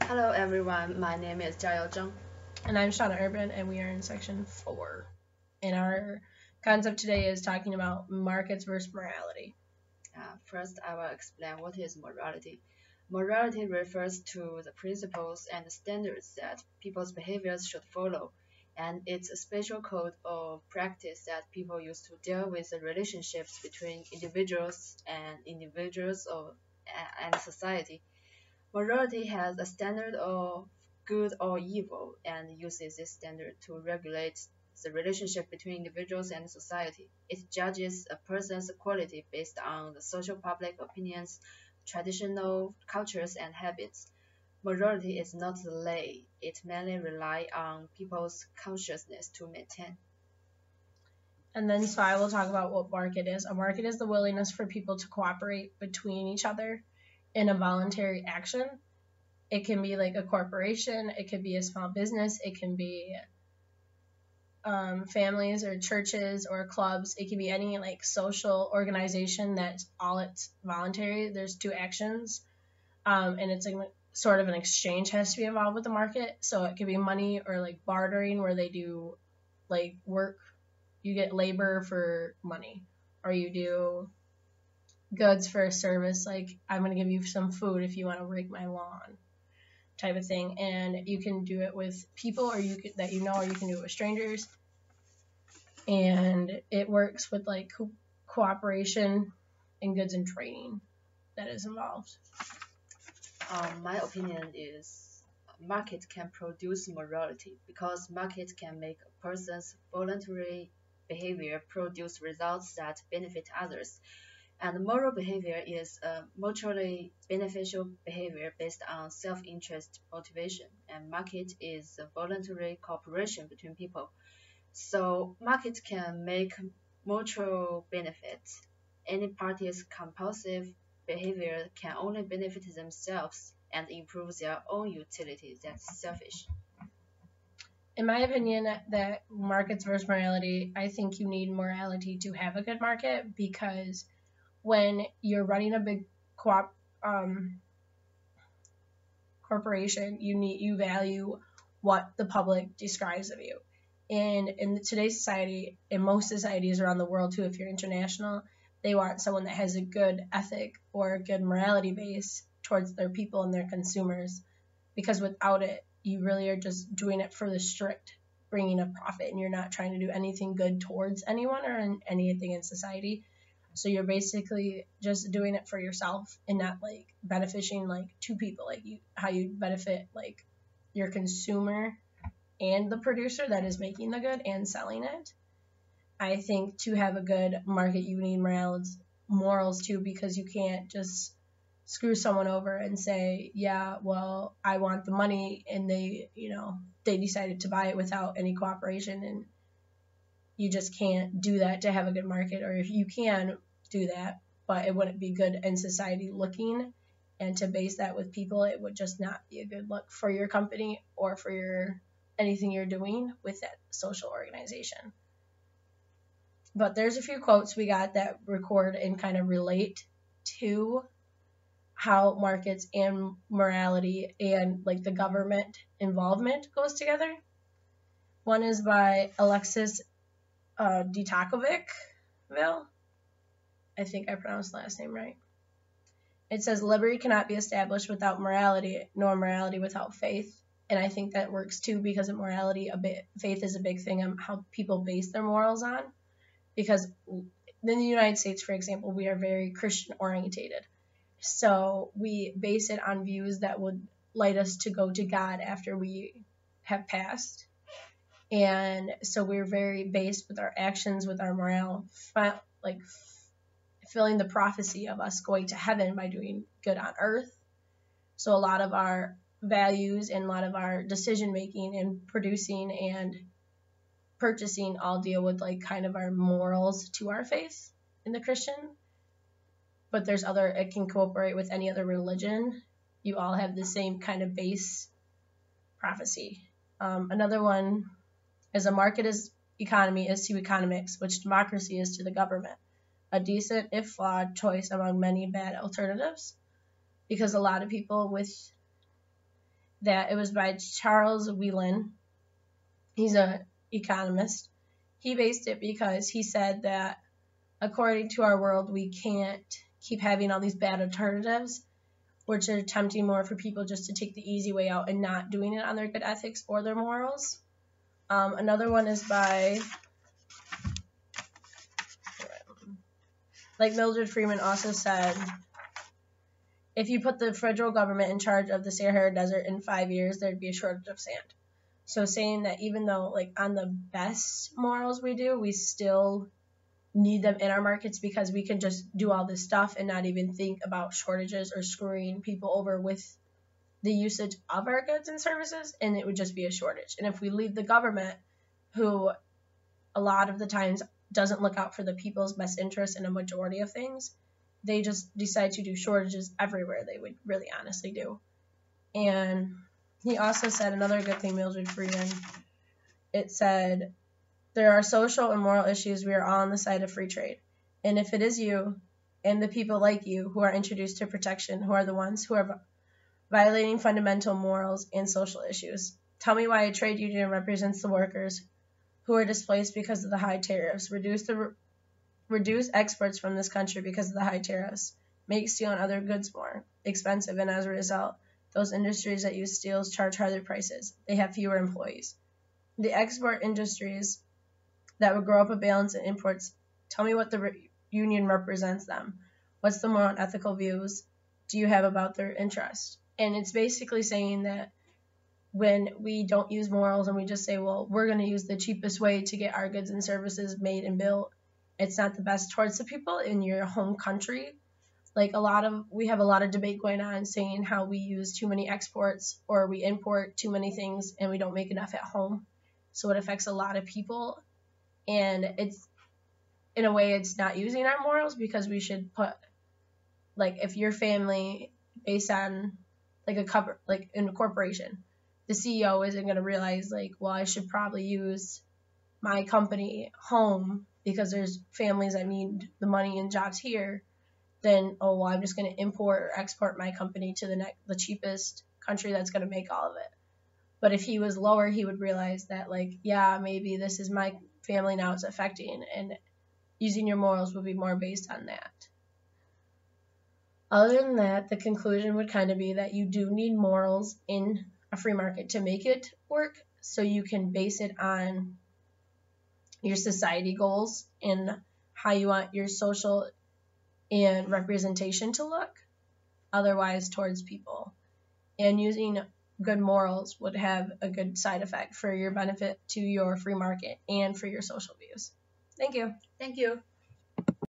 Hello everyone, my name is JIAYAO Zhang. And I'm Shauna Urban, and we are in section 4. And our concept today is talking about markets versus morality. First, I will explain what is morality. Morality refers to the principles and standards that people's behaviors should follow, and it's a special code of practice that people use to deal with the relationships between individuals and society. Morality has a standard of good or evil and uses this standard to regulate the relationship between individuals and society. It judges a person's quality based on the social public opinions, traditional cultures, and habits. Morality is not the lay, it mainly relies on people's consciousness to maintain. And then, so I will talk about what market is. A market is the willingness for people to cooperate between each other in a voluntary action. It can be like a corporation, it could be a small business, it can be families or churches or clubs. It can be any like social organization that's all it's voluntary. There's two actions, and it's like sort of an exchange has to be involved with the market. So it could be money or like bartering, where they do like work. You get labor for money, or you do goods for a service. Like, I'm going to give you some food if you want to rake my lawn, type of thing. And you can do it with people, or or you can do it with strangers. And it works with like cooperation and goods and trading that is involved. My opinion is market can produce morality because market can make a person's voluntary behavior produce results that benefit others. And moral behavior is a mutually beneficial behavior based on self-interest motivation, and market is a voluntary cooperation between people. So market can make mutual benefits. Any party's compulsive behavior can only benefit themselves and improve their own utility. That's selfish. In my opinion, that markets versus morality, I think you need morality to have a good market, because when you're running a big corporation, you value what the public describes of you. And in today's society, in most societies around the world too, if you're international, they want someone that has a good ethic or a good morality base towards their people and their consumers, because without it, you really are just doing it for the strict bringing of profit, and you're not trying to do anything good towards anyone or anything in society. So you're basically just doing it for yourself and not like benefiting like two people, like how you benefit like your consumer and the producer that is making the good and selling it. I think to have a good market, you need morals too, because you can't just screw someone over and say, yeah, well, I want the money, and they decided to buy it without any cooperation. And you just can't do that to have a good market. Or if you can do that, but it wouldn't be good in society looking, and to base that with people, it would just not be a good look for your company or for anything you're doing with that social organization. But there's a few quotes we got that record and kind of relate to how markets and morality and like the government involvement goes together. One is by Alexis Detakovicville. I think I pronounced the last name right. It says, liberty cannot be established without morality, nor morality without faith. And I think that works too, because of morality, faith is a big thing on how people base their morals on. Because in the United States, for example, we are very Christian orientated. So we base it on views that would lead us to go to God after we have passed. And so we're very based with our actions, with our morale, like fulfilling the prophecy of us going to heaven by doing good on earth. So a lot of our values and a lot of our decision making and producing and purchasing all deal with like kind of our morals to our faith in the Christian. But it can cooperate with any other religion. You all have the same kind of base prophecy. Another one is, a market economy is to economics, which democracy is to the government. A decent, if flawed, choice among many bad alternatives. Because a lot of people that it was by Charles Whelan. He's an economist. He based it because he said that according to our world, we can't keep having all these bad alternatives, which are tempting more for people just to take the easy way out and not doing it on their good ethics or their morals. Another one is by, like Mildred Freeman also said, if you put the federal government in charge of the Sahara Desert in 5 years, there'd be a shortage of sand. So saying that even though, like, on the best morals we do, we still need them in our markets because we can just do all this stuff and not even think about shortages or screwing people over with the usage of our goods and services, and it would just be a shortage. And if we leave the government, who a lot of the times doesn't look out for the people's best interests in a majority of things, they just decide to do shortages everywhere they would really honestly do. And he also said another good thing, Mildred Freeman, it said, there are social and moral issues. We are all on the side of free trade. And if it is you and the people like you who are introduced to protection, who are the ones who are violating fundamental morals and social issues, tell me why a trade union represents the workers who are displaced because of the high tariffs, reduce exports from this country because of the high tariffs, make steel and other goods more expensive, and as a result, those industries that use steels charge higher prices. They have fewer employees. The export industries that would grow up a balance in imports, tell me what the union represents them. What's the moral and ethical views do you have about their interest? And it's basically saying that when we don't use morals and we just say, well, we're going to use the cheapest way to get our goods and services made and built, it's not the best towards the people in your home country. Like we have a lot of debate going on saying how we use too many exports or we import too many things and we don't make enough at home. So it affects a lot of people. And it's, in a way, it's not using our morals because we should put, like, if your family, based on, like, in a corporation, the CEO isn't going to realize, like, well, I should probably use my company home because there's families that need the money and jobs here, then, oh, well, I'm just going to import or export my company to the cheapest country that's going to make all of it. But if he was lower, he would realize that, like, yeah, maybe this is my family now it's affecting, and using your morals would be more based on that. Other than that, the conclusion would kind of be that you do need morals in a free market to make it work, so you can base it on your society goals and how you want your social and representation to look, otherwise towards people. And using good morals would have a good side effect for your benefit to your free market and for your social views. Thank you. Thank you.